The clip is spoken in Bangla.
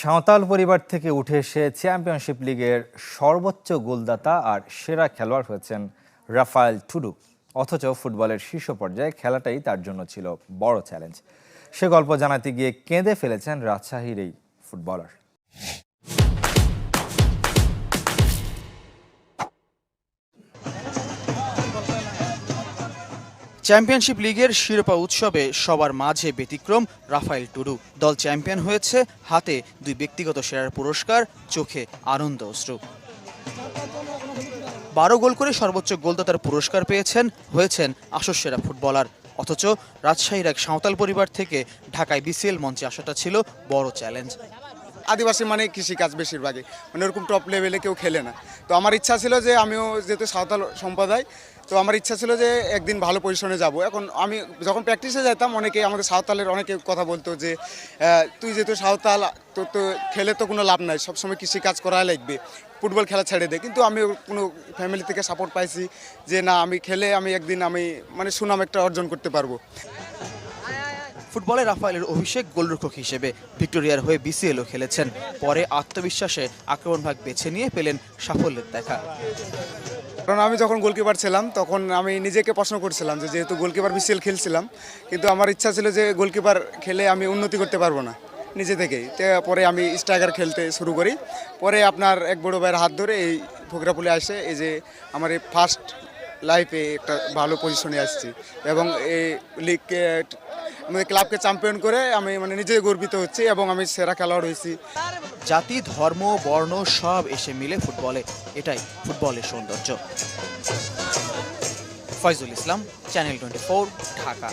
সাঁওতাল পরিবার থেকে উঠে এসে চ্যাম্পিয়নশিপ লিগের সর্বোচ্চ গোলদাতা আর সেরা খেলোয়াড় হয়েছেন রাফায়েল টুডু। অথচ ফুটবলের শীর্ষ পর্যায়ে খেলাটাই তার জন্য ছিল বড় চ্যালেঞ্জ। সে গল্প জানাতে গিয়ে কেঁদে ফেলেছেন রাজশাহীর এই ফুটবলার। চ্যাম্পিয়নশিপ লিগের শিরোপা উৎসবে সবার মাঝে ব্যতিক্রম রাফায়েল টুডু। দল চ্যাম্পিয়ন হয়েছে, হাতে দুই ব্যক্তিগত সেরার পুরস্কার, চোখে আনন্দ অশ্রু। 12 গোল করে সর্বোচ্চ গোলদাতার পুরস্কার হয়েছেন আসর সেরা ফুটবলার। অথচ রাজশাহীর এক সাঁওতাল পরিবার থেকে ঢাকায় বিসিএল মঞ্চে আসাটা ছিল বড় চ্যালেঞ্জ। আদিবাসী মানে কৃষিকাজ বেশিরভাগই, মানে ওরকম টপ লেভেলে কেউ খেলে না। তো আমার ইচ্ছা ছিল যে আমিও যেহেতু সাঁওতাল সম্প্রদায়, তো আমার ইচ্ছা ছিল যে একদিন ভালো পজিশনে যাব। এখন আমি যখন প্র্যাকটিসে যেতাম, অনেকে আমাদের সাঁওতালের অনেকে কথা বলতো যে তুই যেহেতু সাঁওতাল, তোর তো খেলে তো কোনো লাভ নাই, সবসময় কৃষিকাজ করা লাগবে, ফুটবল খেলা ছেড়ে দে। কিন্তু আমি কোনো ফ্যামিলি থেকে সাপোর্ট পাইছি যে না, আমি খেলে আমি একদিন মানে সুনাম একটা অর্জন করতে পারবো। ফুটবলে রাফায়েলের অভিষেক গোলরক্ষক হিসেবে ভিক্টোরিয়ার হয়ে বিসিএলও খেলেছেন। পরে আত্মবিশ্বাসে আক্রমণভাগ বেছে নিয়ে পেলেন সাফল্যের দেখা। কারণ আমি যখন গোলকিপার ছিলাম তখন আমি নিজেকে প্রশ্ন করছিলাম যে যেহেতু গোলকিপার বিসিএল খেলছিলাম, কিন্তু আমার ইচ্ছা ছিল যে গোলকিপার খেলে আমি উন্নতি করতে পারবো না নিজে থেকেই। তো পরে আমি স্ট্রাইকার খেলতে শুরু করি। পরে আপনার এক বড় ভাইয়ের হাত ধরে এই ফোকরাপুলে আসে, এই যে আমার এই ফার্স্ট লাইফে একটা ভালো পজিশনে আসছি এবং এই লিগকে আমাদের ক্লাবকে চ্যাম্পিয়ন করে আমি মানে নিজে গর্বিত হচ্ছি এবং আমি সেরা খেলোয়াড় হয়েছি। জাতি, ধর্ম, বর্ণ সব এসে মিলে ফুটবলে, এটাই ফুটবলের সৌন্দর্য। ফয়জুল ইসলাম, চ্যানেল 24, ঢাকা।